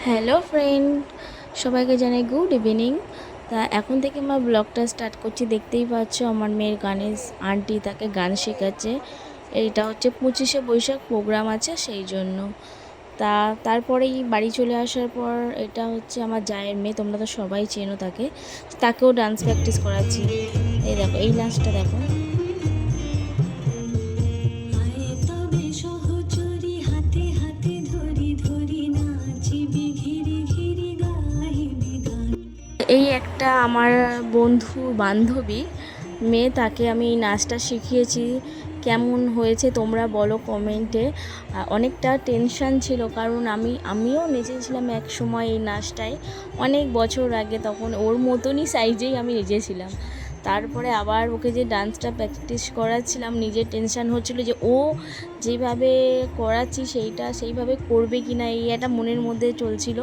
Hello friend, সবাইকে জানাই good evening. তা এখন থেকে আমার ব্লগটা স্টার্ট করছি। দেখতেই পাচ্ছ আমার মেয়ের গানের আন্টি তাকে গান শেখাচ্ছে। এইটা হচ্ছে 25শে বৈশাখ প্রোগ্রাম আছে সেই জন্য। তারপরেই বাড়ি চলে আসার পর এটা হচ্ছে আমার জায়ের মেয়ে, তোমরা তো সবাই চেনো তাকে। তাকেও ডান্স প্র্যাকটিস করাচ্ছি। এই দেখো, এই নাচটা দেখো। এই একটা আমার বন্ধু বান্ধবী মেয়ে, তাকে আমি এই নাচটা শিখিয়েছি। কেমন হয়েছে তোমরা বলো কমেন্টে। অনেকটা টেনশান ছিল, কারণ আমিও নেচেছিলাম এক সময় এই নাচটায় অনেক বছর আগে। তখন ওর মতনই সাইজেই আমি নেচেছিলাম। তারপরে আবার ওকে যে ডান্সটা প্র্যাকটিস করাচ্ছিলাম, নিজের টেনশান হচ্ছিল যে ও যেভাবে করাচ্ছি সেইভাবে করবে কি না, এই একটা মনের মধ্যে চলছিল।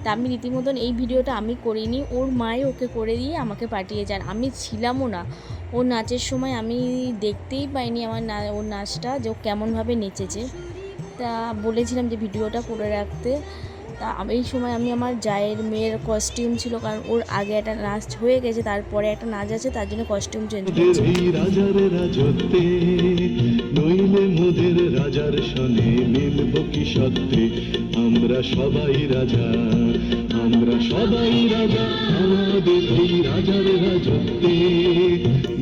তা আমি রীতিমতন এই ভিডিওটা আমি করিনি, ওর মাই ওকে করে দিয়ে আমাকে পাঠিয়েছে। আর আমি ছিলামও না ওর নাচের সময়, আমি দেখতেই পাইনি ওর নাচটা যে ও কেমনভাবে নেচেছে। তা বলেছিলাম যে ভিডিওটা করে রাখতে। তা এই সময় আমি আমার জায়ের মেয়ের কস্টিউম ছিল, কারণ ওর আগে একটা নাচ হয়ে গেছে, তারপরে একটা নাচ আছে, তার জন্য কস্টিউম চেঞ্জ করছি। রাজার রাজত্বে নইলে মোদের রাজার সনে মিলব কি সত্যি, আমরা সবাই রাজা, আমরা সবাই রাজা, আমাদের এই রাজার রাজত্বে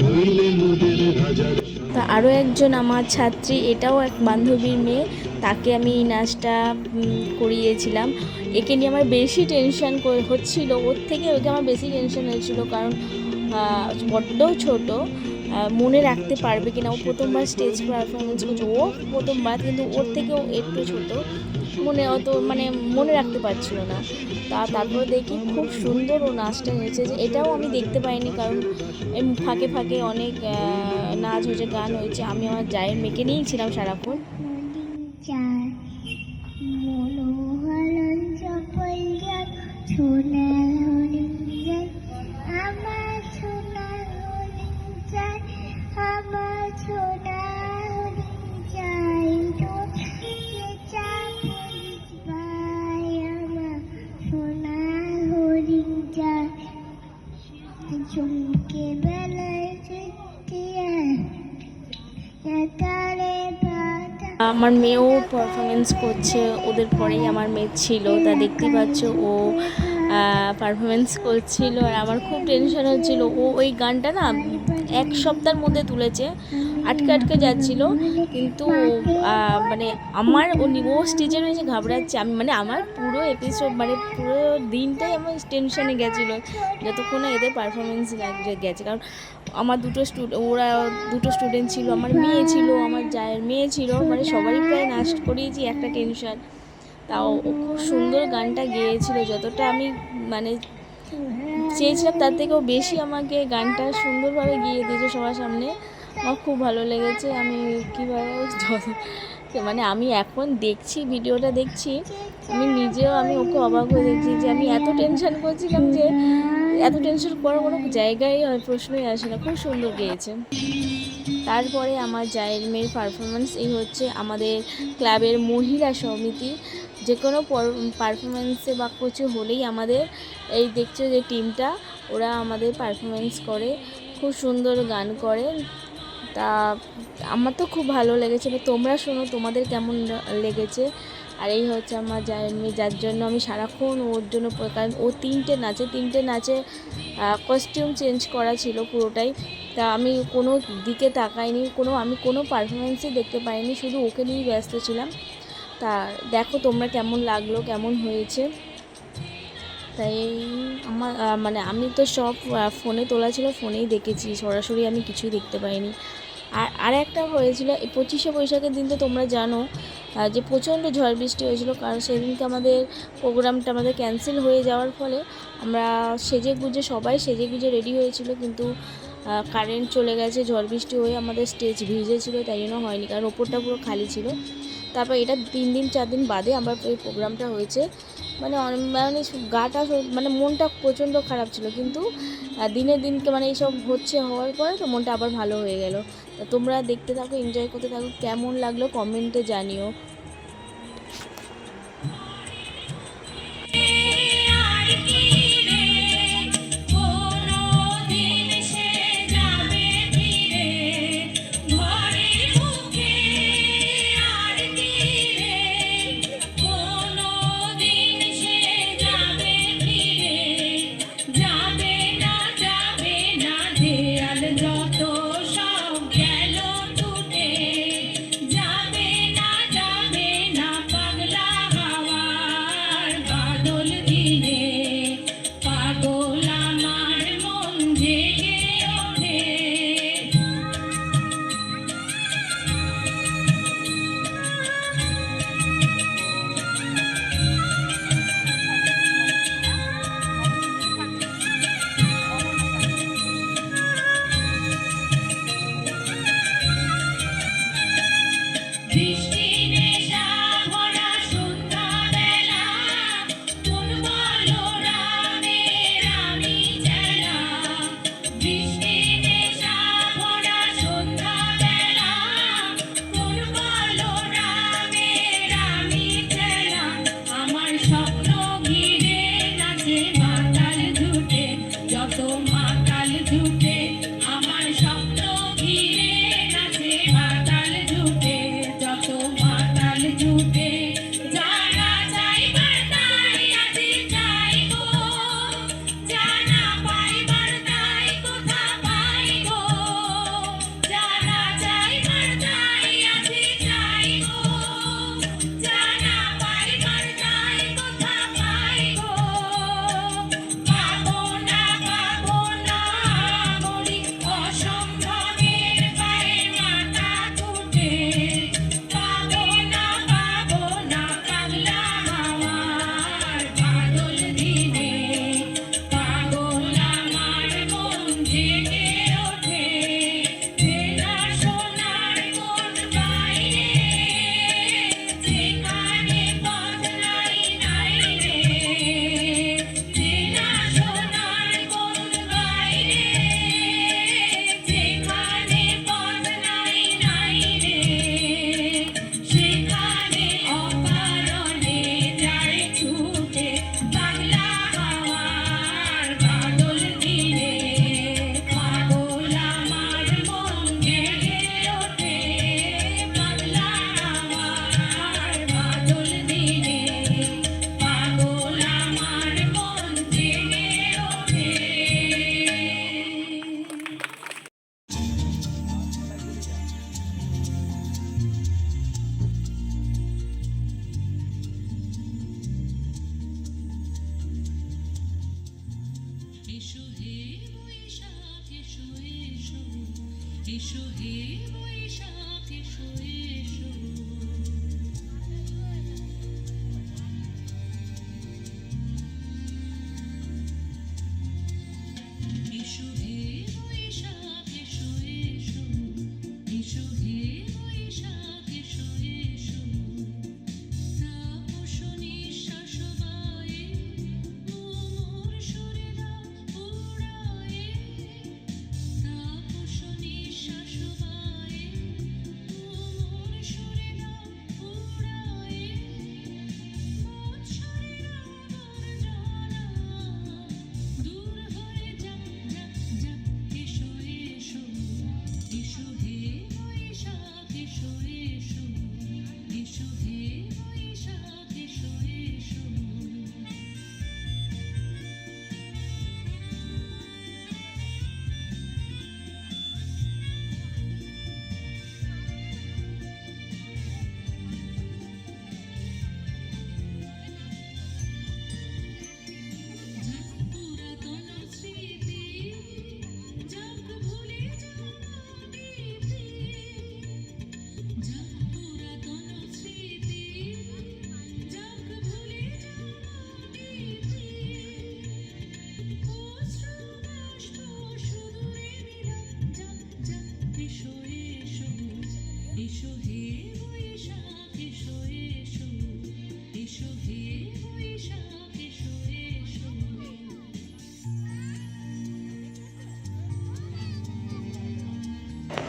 নইলে মোদের রাজার। তা আরও একজন আমার ছাত্রী, এটাও এক বান্ধবীর মেয়ে, তাকে আমি এই নাচটা করিয়েছিলাম। একে নিয়ে আমার বেশি টেনশান হচ্ছিল, ওর থেকে ওকে আমার বেশি টেনশান হয়েছিল, কারণ বড্ড ছোট, মনে রাখতে পারবে কিনা। ও প্রথমবার স্টেজ পারফরমেন্স করছে, ও প্রথমবার, কিন্তু ওর থেকেও একটু ছোট, মনে রাখতে পারছিল না। তারপরে দেখি খুব সুন্দর ও নাচটা হয়েছে। এটাও আমি দেখতে পাইনি, কারণ ফাঁকে ফাঁকে অনেক নাচ হয়েছে, গান হয়েছে। আমি আমার জায়ের মেয়েকে নিয়েই ছিলাম সারাক্ষণ। আমার মেয়েও পারফরমেন্স করছে, ওদের পরেই আমার মেয়ে ছিল। তা দেখতেই পাচ্ছ ও পারফরমেন্স করছিল, আর আমার খুব টেনশন হচ্ছিল। ও ওই গানটা না এক সপ্তাহের মধ্যে তুলেছে, আটকে আটকে যাচ্ছিল, কিন্তু ও স্টেজে রয়েছে ঘাবড়াচ্ছে। আমার পুরো এপিসোড, পুরো দিনটাই আমার টেনশনে গেছিলো যতক্ষণে এদের পারফরমেন্স গেছে। কারণ আমার ওরা দুটো স্টুডেন্ট ছিল, আমার মেয়ে ছিল, আমার জায়ের মেয়ে ছিল, সবারই প্রায় নাচ করিয়েছি, একটা টেনশন। তাও ও খুব সুন্দর গানটা গেয়েছিল, যতটা আমি চেয়েছিলাম তার থেকেও বেশি আমাকে গানটা সুন্দরভাবে গিয়ে দিয়েছে সবার সামনে। আমার খুব ভালো লেগেছে। আমি কীভাবে আমি এখন দেখছি, ভিডিওটা দেখছি, আমি ওকে অবাক হয়ে দেখছি যে আমি এত টেনশন করছিলাম, যে এত টেনশন করার কোনো জায়গায় প্রশ্নই আসে না। খুব সুন্দর গেয়েছে। তারপরে আমার জায়ের মেয়ের পারফরমেন্স এই হচ্ছে আমাদের ক্লাবের মহিলা সমিতি। যে কোনো পারফরমেন্সে বা কিছু হলেই আমাদের এই দেখছো যে টিমটা, ওরা আমাদের পারফরমেন্স করে, খুব সুন্দর গান করে। তা আমার তো খুব ভালো লেগেছে। তোমরা শোনো তোমাদের কেমন লেগেছে। আর এই হচ্ছে আমার জায়ের মেয়ে, যার জন্য আমি সারাক্ষণ ওর জন্য, কারণ ও তিনটে নাচে কস্টিউম চেঞ্জ করা ছিল পুরোটাই। তা আমি কোনো দিকে তাকাইনি, আমি কোনো পারফরমেন্সই দেখতে পাইনি, শুধু ওকে নিয়েই ব্যস্ত ছিলাম। তা দেখো তোমরা কেমন লাগলো, কেমন হয়েছে। তাই আমি তো সব ফোনে তোলা ছিল, ফোনেই দেখেছি, সরাসরি আমি কিছুই দেখতে পাইনি। আর একটা হয়েছিল এই 25শে বৈশাখের দিন, তো তোমরা জানো যে প্রচণ্ড ঝড় বৃষ্টি হয়েছিল, কারণ সেদিনকে আমাদের প্রোগ্রামটা ক্যান্সেল হয়ে যাওয়ার ফলে আমরা সবাই সেজে গুজে রেডি হয়েছিল, কিন্তু কারেন্ট চলে গেছে, ঝড় বৃষ্টি হয়ে আমাদের স্টেজ ভিজেছিল, তাই জন্য হয়নি, কারণ ওপরটা পুরো খালি ছিল। তারপর এটা 3 দিন 4 দিন বাদে আমার এই প্রোগ্রামটা হয়েছে। গাটা মনটা প্রচণ্ড খারাপ ছিল, কিন্তু দিনের দিনকে এইসব হওয়ার পরে তো মনটা আবার ভালো হয়ে গেল। তা তোমরা দেখতে থাকো, এনজয় করতে থাকো, কেমন লাগলো কমেন্টে জানিও।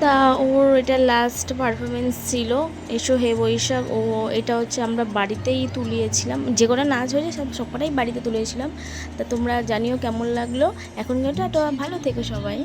তা ওর এটা লাস্ট পারফরমেন্স ছিল এসো হে বৈশাখ। ও এটা হচ্ছে আমরা বাড়িতেই তুলিয়েছিলাম, যে কটা নাচ হয়েছে সব কটাই বাড়িতে তুলিয়েছিলাম। তা তোমরা জানিও কেমন লাগলো। এখন এটা ভালো থেকো সবাই।